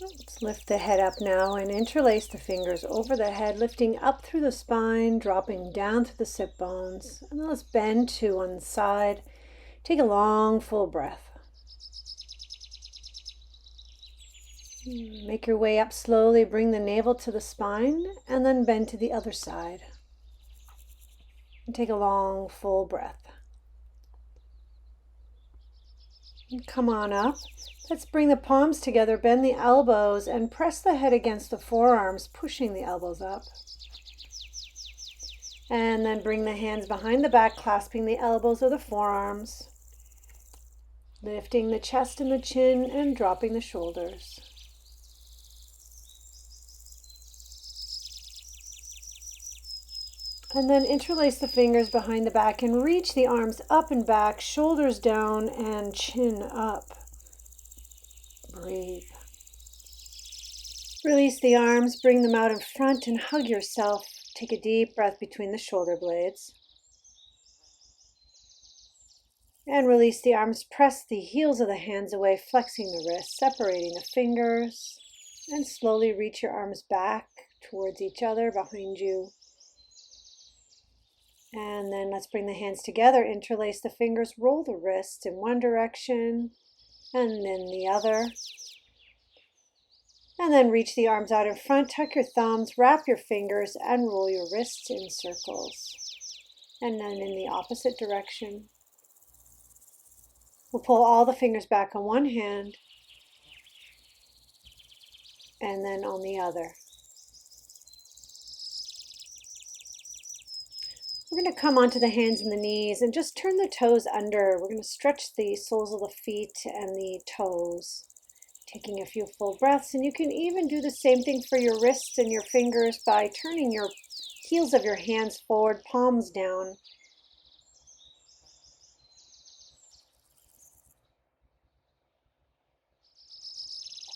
Let's lift the head up now and interlace the fingers over the head, lifting up through the spine, dropping down through the sit bones. And then let's bend to one side. Take a long, full breath. Make your way up slowly, bring the navel to the spine, and then bend to the other side. And take a long, full breath. And come on up. Let's bring the palms together, bend the elbows, and press the head against the forearms, pushing the elbows up. And then bring the hands behind the back, clasping the elbows or the forearms, lifting the chest and the chin, and dropping the shoulders. And then interlace the fingers behind the back and reach the arms up and back, shoulders down and chin up. Breathe. Release the arms, bring them out in front and hug yourself. Take a deep breath between the shoulder blades. And release the arms, press the heels of the hands away, flexing the wrists, separating the fingers. And slowly reach your arms back towards each other, behind you. And then let's bring the hands together, interlace the fingers, roll the wrists in one direction and then the other. And then reach the arms out in front, tuck your thumbs, wrap your fingers, and roll your wrists in circles. And then in the opposite direction. We'll pull all the fingers back on one hand and then on the other. We're going to come onto the hands and the knees and just turn the toes under. We're going to stretch the soles of the feet and the toes, taking a few full breaths. And you can even do the same thing for your wrists and your fingers by turning your heels of your hands forward, palms down.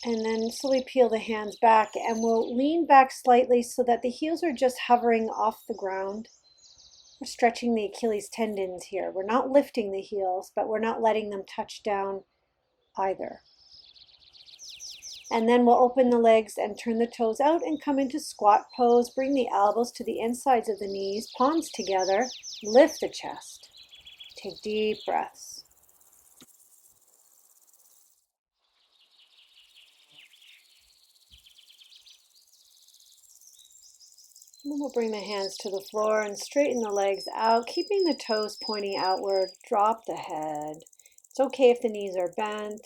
And then slowly peel the hands back, and we'll lean back slightly so that the heels are just hovering off the ground. We're stretching the Achilles tendons here. We're not lifting the heels, but we're not letting them touch down either. And then we'll open the legs and turn the toes out and come into squat pose. Bring the elbows to the insides of the knees, palms together, lift the chest. Take deep breaths. And then we'll bring the hands to the floor and straighten the legs out, keeping the toes pointing outward. Drop the head. It's okay if the knees are bent.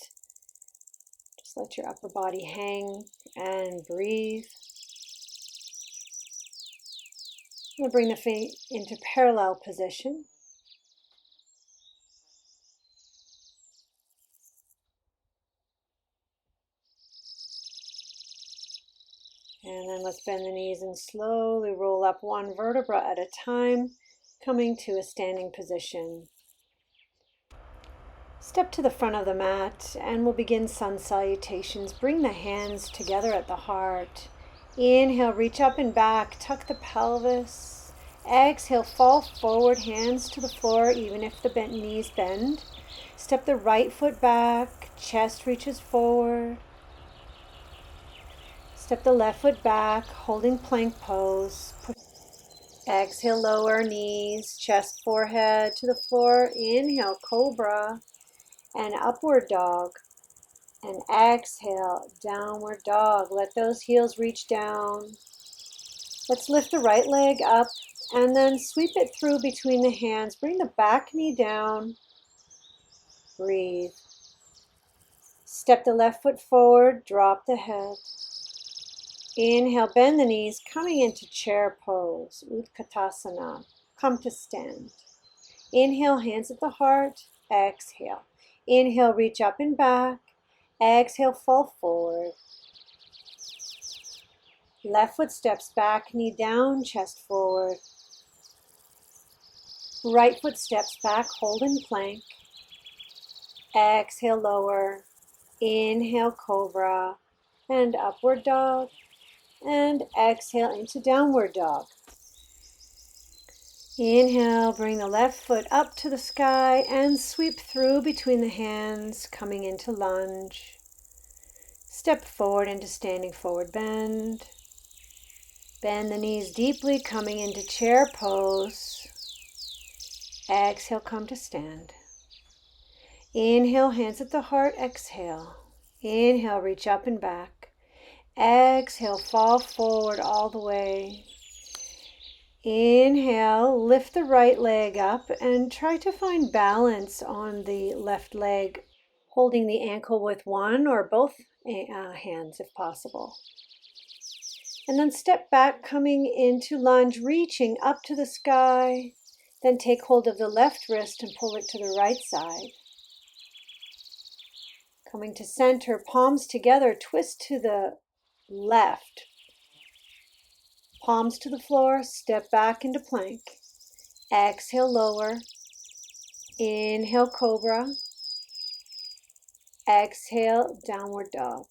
Just let your upper body hang and breathe. We'll bring the feet into parallel position. And then let's bend the knees and slowly roll up one vertebra at a time, coming to a standing position. Step to the front of the mat and we'll begin sun salutations. Bring the hands together at the heart. Inhale, reach up and back, tuck the pelvis. Exhale, fall forward, hands to the floor, even if the bent knees bend. Step the right foot back, chest reaches forward. Step the left foot back, holding plank pose. Exhale, lower knees, chest, forehead to the floor. Inhale, cobra and upward dog. And exhale, downward dog. Let those heels reach down. Let's lift the right leg up and then sweep it through between the hands. Bring the back knee down. Breathe. Step the left foot forward, drop the head. Inhale, bend the knees, coming into chair pose, Utkatasana. Come to stand. Inhale, hands at the heart. Exhale. Inhale, reach up and back. Exhale, fall forward. Left foot steps back, knee down, chest forward. Right foot steps back, hold in plank. Exhale, lower. Inhale, cobra. And upward dog. And exhale into downward dog. Inhale, bring the left foot up to the sky and sweep through between the hands, coming into lunge. Step forward into standing forward bend. Bend the knees deeply, coming into chair pose. Exhale, come to stand. Inhale, hands at the heart, exhale. Inhale, reach up and back. Exhale, fall forward all the way. Inhale, lift the right leg up and try to find balance on the left leg, holding the ankle with one or both hands if possible. And then step back, coming into lunge, reaching up to the sky. Then take hold of the left wrist and pull it to the right side. Coming to center, palms together, twist to the left. Palms to the floor, step back into plank. Exhale, lower. Inhale, cobra. Exhale, downward dog.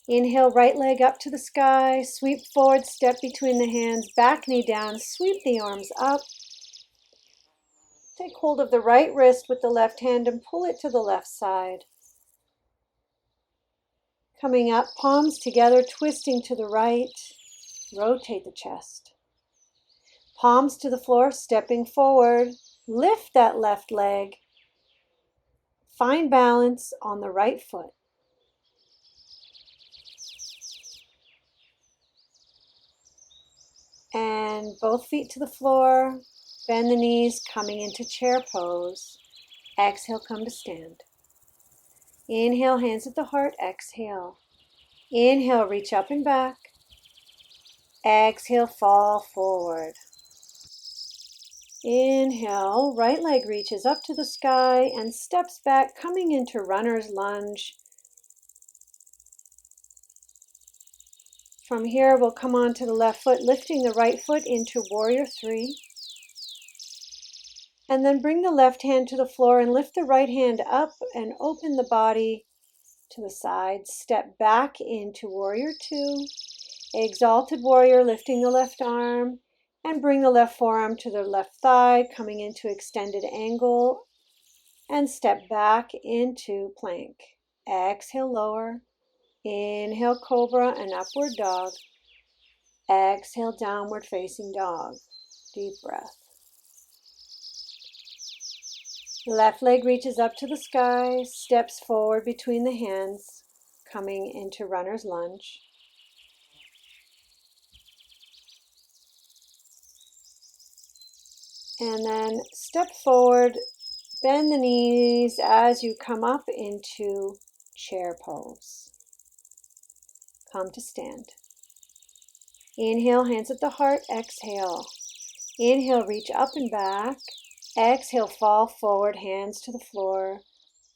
Inhale, right leg up to the sky. Sweep forward, step between the hands, back knee down. Sweep the arms up. Take hold of the right wrist with the left hand and pull it to the left side. Coming up, palms together, twisting to the right. Rotate the chest. Palms to the floor, stepping forward. Lift that left leg. Find balance on the right foot. And both feet to the floor. Bend the knees, coming into chair pose. Exhale, come to stand. Inhale, hands at the heart, exhale. Inhale, reach up and back. Exhale, fall forward. Inhale, right leg reaches up to the sky and steps back, coming into runner's lunge. From here, we'll come on to the left foot, lifting the right foot into warrior three. And then bring the left hand to the floor and lift the right hand up and open the body to the side. Step back into warrior two. Exalted warrior, lifting the left arm and bring the left forearm to the left thigh, coming into extended angle and step back into plank. Exhale, lower. Inhale, cobra and upward dog. Exhale, downward facing dog. Deep breath. Left leg reaches up to the sky, steps forward between the hands, coming into runner's lunge. And then step forward, bend the knees as you come up into chair pose. Come to stand. Inhale, hands at the heart, exhale. Inhale, reach up and back. Exhale, fall forward, hands to the floor.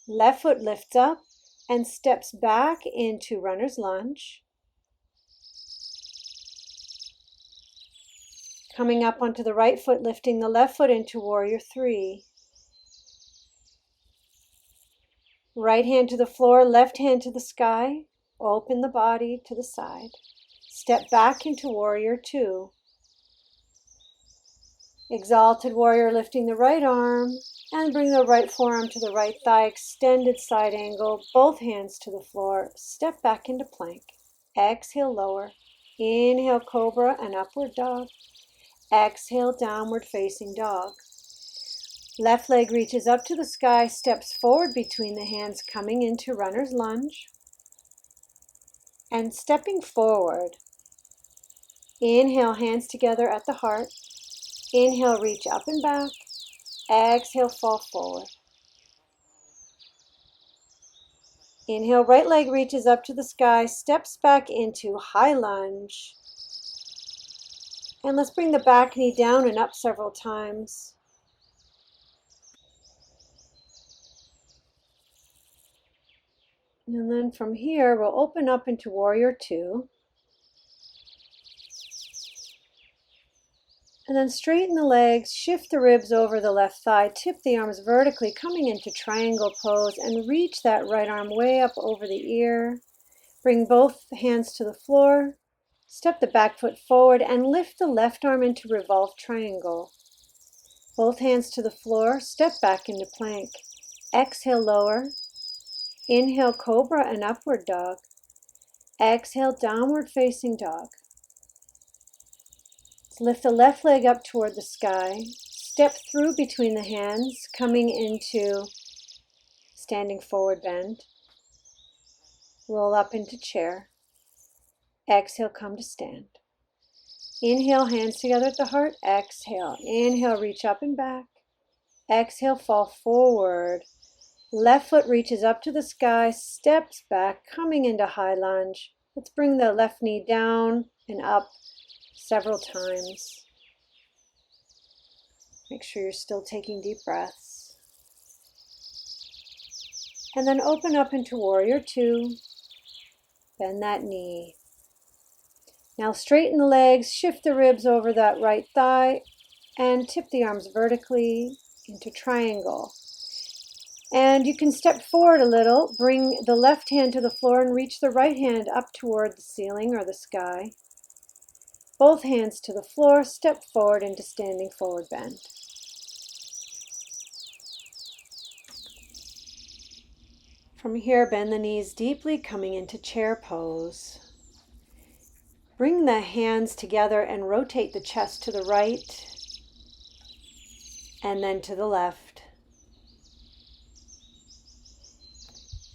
Left foot lifts up and steps back into runner's lunge. Coming up onto the right foot, lifting the left foot into warrior three. Right hand to the floor, left hand to the sky. Open the body to the side. Step back into warrior two. Exalted warrior, lifting the right arm and bring the right forearm to the right thigh, extended side angle, both hands to the floor. Step back into plank. Exhale, lower. Inhale, cobra and upward dog. Exhale, downward facing dog. Left leg reaches up to the sky, steps forward between the hands, coming into runner's lunge. And stepping forward. Inhale, hands together at the heart. Inhale, reach up and back. Exhale, fall forward. Inhale, right leg reaches up to the sky, steps back into high lunge. And let's bring the back knee down and up several times. And then from here, we'll open up into warrior two. And then straighten the legs, shift the ribs over the left thigh, tip the arms vertically, coming into triangle pose, and reach that right arm way up over the ear. Bring both hands to the floor, step the back foot forward, and lift the left arm into revolved triangle. Both hands to the floor, step back into plank. Exhale, lower. Inhale, cobra and upward dog. Exhale, downward facing dog. Lift the left leg up toward the sky. Step through between the hands, coming into standing forward bend. Roll up into chair. Exhale, come to stand. Inhale, hands together at the heart. Exhale. Inhale, reach up and back. Exhale, fall forward. Left foot reaches up to the sky, steps back, coming into high lunge. Let's bring the left knee down and up several times. Make sure you're still taking deep breaths. And then open up into warrior two. Bend that knee. Now straighten the legs, shift the ribs over that right thigh, and tip the arms vertically into triangle. And you can step forward a little, bring the left hand to the floor and reach the right hand up toward the ceiling or the sky. Both hands to the floor, step forward into standing forward bend. From here, bend the knees deeply, coming into chair pose. Bring the hands together and rotate the chest to the right and then to the left.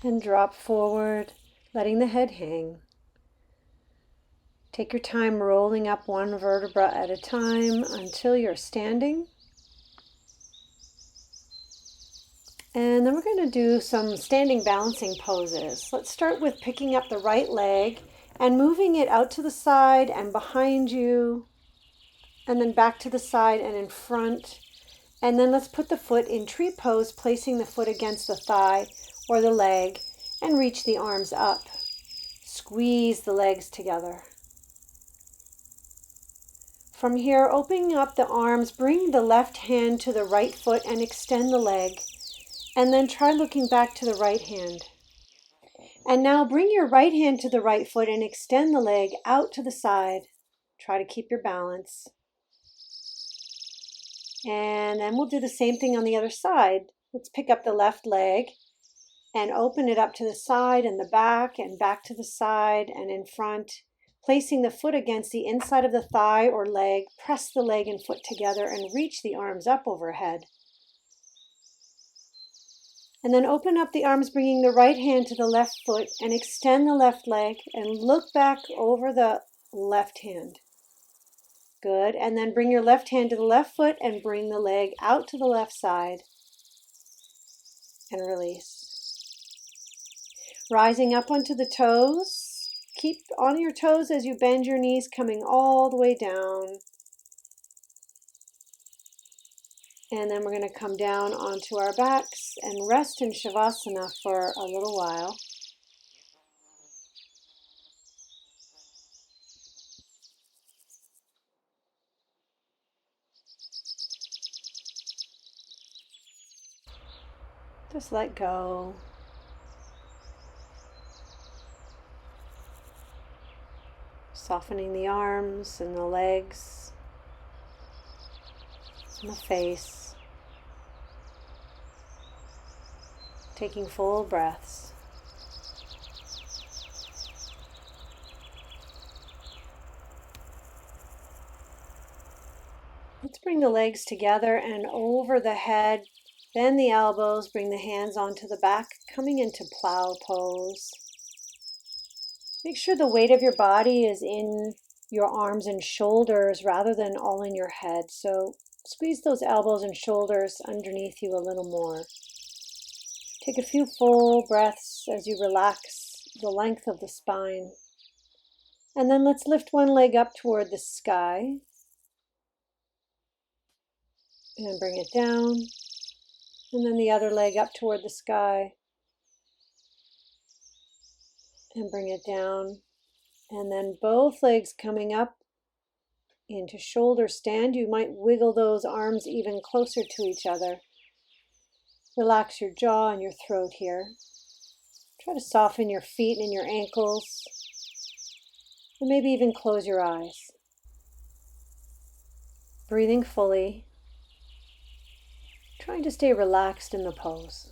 And drop forward, letting the head hang. Take your time rolling up one vertebra at a time until you're standing. And then we're going to do some standing balancing poses. Let's start with picking up the right leg and moving it out to the side and behind you, and then back to the side and in front. And then let's put the foot in tree pose, placing the foot against the thigh or the leg, and reach the arms up. Squeeze the legs together. From here, opening up the arms, bring the left hand to the right foot and extend the leg. And then try looking back to the right hand. And now bring your right hand to the right foot and extend the leg out to the side. Try to keep your balance. And then we'll do the same thing on the other side. Let's pick up the left leg and open it up to the side and the back and back to the side and in front. Placing the foot against the inside of the thigh or leg, press the leg and foot together and reach the arms up overhead. And then open up the arms, bringing the right hand to the left foot and extend the left leg and look back over the left hand. Good. And then bring your left hand to the left foot and bring the leg out to the left side and release. Rising up onto the toes. Keep on your toes as you bend your knees, coming all the way down. And then we're going to come down onto our backs and rest in Shavasana for a little while. Just let go. Softening the arms and the legs and the face. Taking full breaths. Let's bring the legs together and over the head. Bend the elbows, bring the hands onto the back, coming into plow pose. Make sure the weight of your body is in your arms and shoulders rather than all in your head. So squeeze those elbows and shoulders underneath you a little more. Take a few full breaths as you relax the length of the spine. And then let's lift one leg up toward the sky. And bring it down. And then the other leg up toward the sky. And bring it down. And then both legs coming up into shoulder stand. You might wiggle those arms even closer to each other. Relax your jaw and your throat here. Try to soften your feet and your ankles. And maybe even close your eyes. Breathing fully. Trying to stay relaxed in the pose.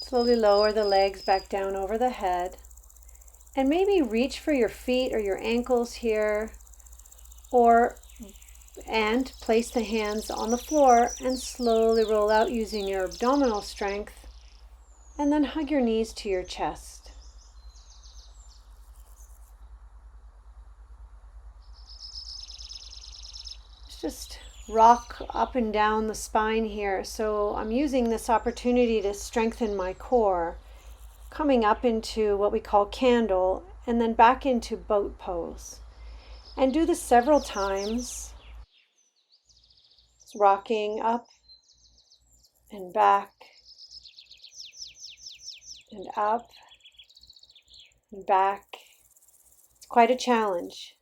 Slowly lower the legs back down over the head. And maybe reach for your feet or your ankles here, and place the hands on the floor and slowly roll out using your abdominal strength. And then hug your knees to your chest. Just rock up and down the spine here. So I'm using this opportunity to strengthen my core, coming up into what we call candle and then back into boat pose. And do this several times. It's rocking up and back and up and back. It's quite a challenge.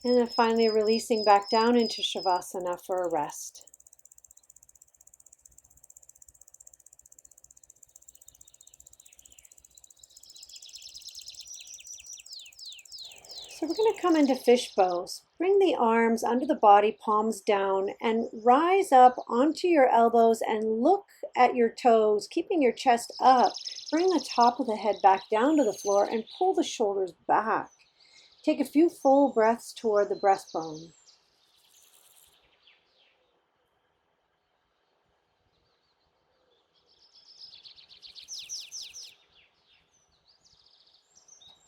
And then finally releasing back down into Shavasana for a rest. So we're going to come into fish bows. Bring the arms under the body, palms down, and rise up onto your elbows and look at your toes, keeping your chest up. Bring the top of the head back down to the floor and pull the shoulders back. Take a few full breaths toward the breastbone.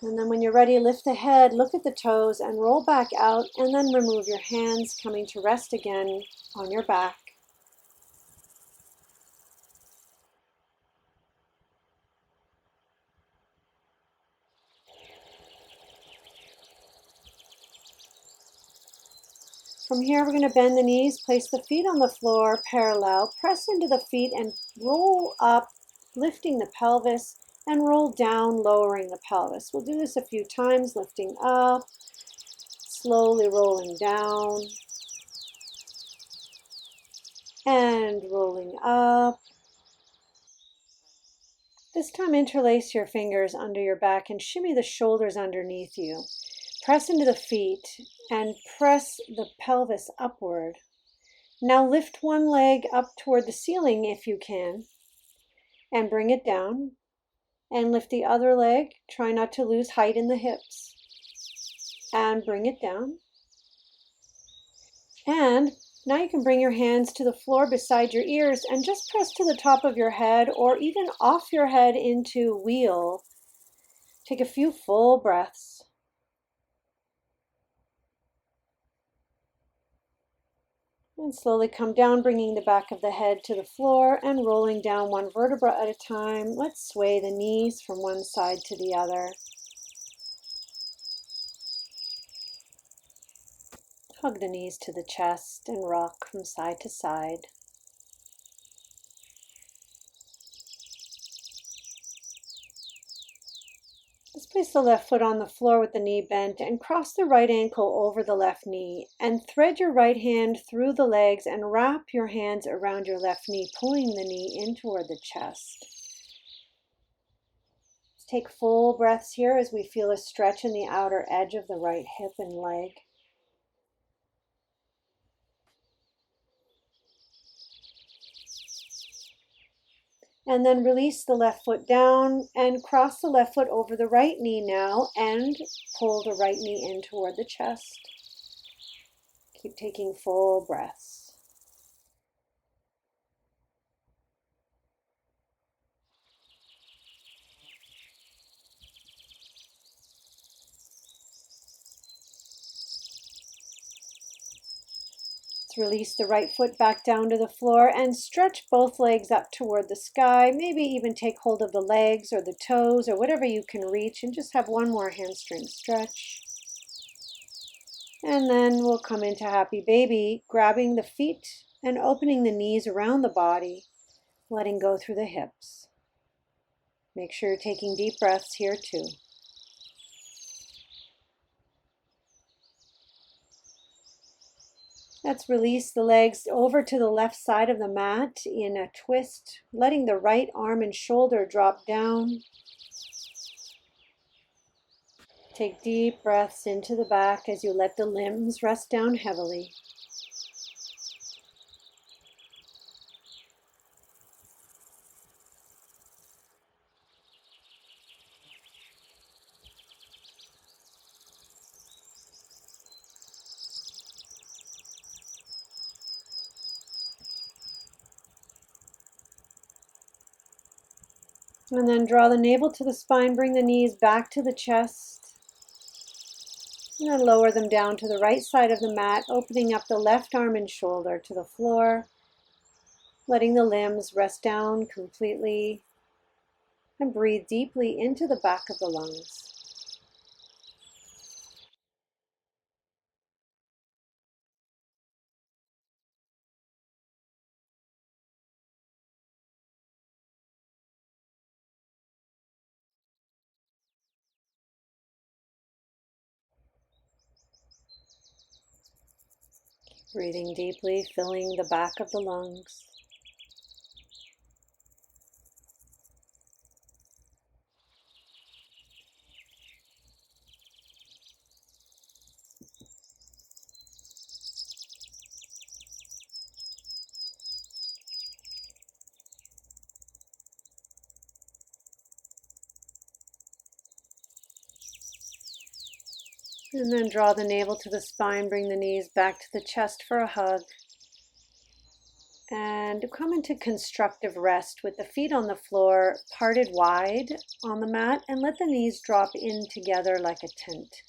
And then when you're ready, lift the head, look at the toes, and roll back out, and then remove your hands, coming to rest again on your back. From here, we're going to bend the knees, place the feet on the floor parallel, press into the feet and roll up, lifting the pelvis, and roll down, lowering the pelvis. We'll do this a few times, lifting up, slowly rolling down, and rolling up. This time, interlace your fingers under your back and shimmy the shoulders underneath you. Press into the feet and press the pelvis upward. Now lift one leg up toward the ceiling if you can, and bring it down. And lift the other leg. Try not to lose height in the hips. And bring it down. And now you can bring your hands to the floor beside your ears and just press to the top of your head or even off your head into wheel. Take a few full breaths. And slowly come down, bringing the back of the head to the floor and rolling down one vertebra at a time. Let's sway the knees from one side to the other. Hug the knees to the chest and rock from side to side. Let's place the left foot on the floor with the knee bent and cross the right ankle over the left knee and thread your right hand through the legs and wrap your hands around your left knee, pulling the knee in toward the chest. Let's take full breaths here as we feel a stretch in the outer edge of the right hip and leg. And then release the left foot down and cross the left foot over the right knee now and pull the right knee in toward the chest. Keep taking full breaths. Release the right foot back down to the floor and stretch both legs up toward the sky. Maybe even take hold of the legs or the toes or whatever you can reach and just have one more hamstring stretch. And then we'll come into happy baby, grabbing the feet and opening the knees around the body, letting go through the hips. Make sure you're taking deep breaths here too. Let's release the legs over to the left side of the mat in a twist, letting the right arm and shoulder drop down. Take deep breaths into the back as you let the limbs rest down heavily. And then draw the navel to the spine, bring the knees back to the chest. And then lower them down to the right side of the mat, opening up the left arm and shoulder to the floor, letting the limbs rest down completely, and breathe deeply into the back of the lungs. Breathing deeply, filling the back of the lungs. And then draw the navel to the spine, bring the knees back to the chest for a hug. And come into constructive rest with the feet on the floor, parted wide on the mat, and let the knees drop in together like a tent.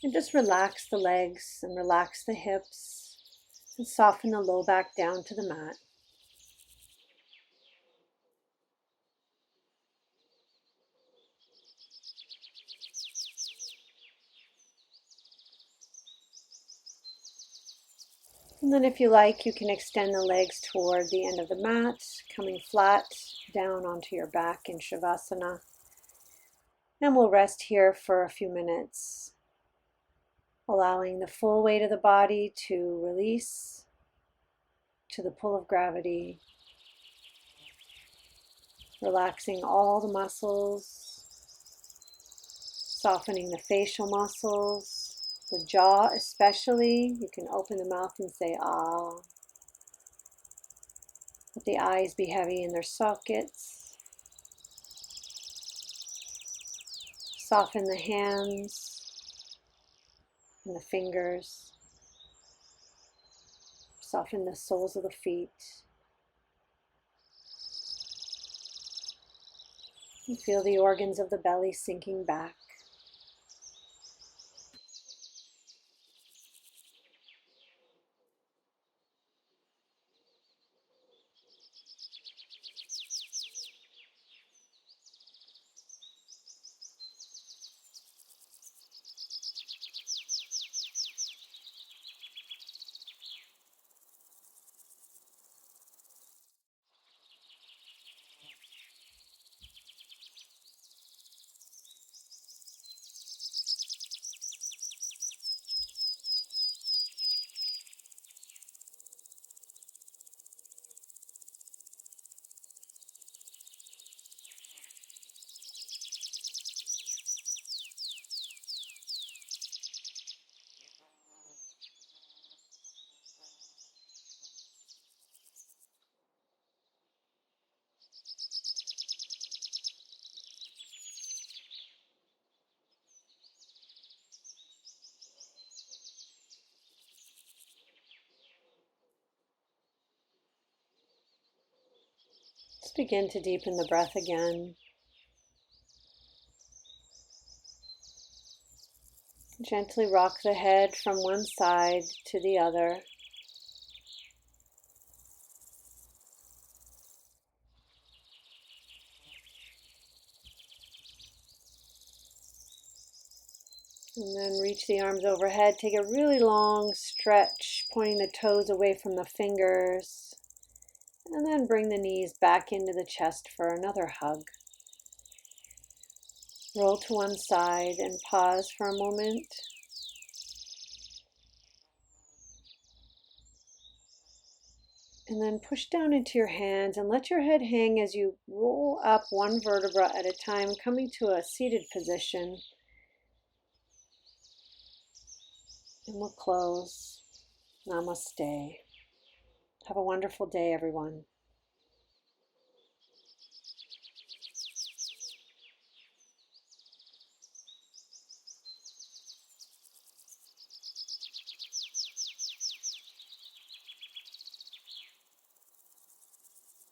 And just relax the legs and relax the hips and soften the low back down to the mat. And then if you like, you can extend the legs toward the end of the mat, coming flat down onto your back in Shavasana. And we'll rest here for a few minutes, allowing the full weight of the body to release to the pull of gravity, relaxing all the muscles, softening the facial muscles, the jaw especially. You can open the mouth and say ah. Let the eyes be heavy in their sockets. Soften the hands and the fingers. Soften the soles of the feet. And feel the organs of the belly sinking back. Let's begin to deepen the breath again. Gently rock the head from one side to the other. And then reach the arms overhead. Take a really long stretch, pointing the toes away from the fingers. And then bring the knees back into the chest for another hug. Roll to one side and pause for a moment. And then push down into your hands and let your head hang as you roll up one vertebra at a time, coming to a seated position. And we'll close. Namaste. Have a wonderful day, everyone.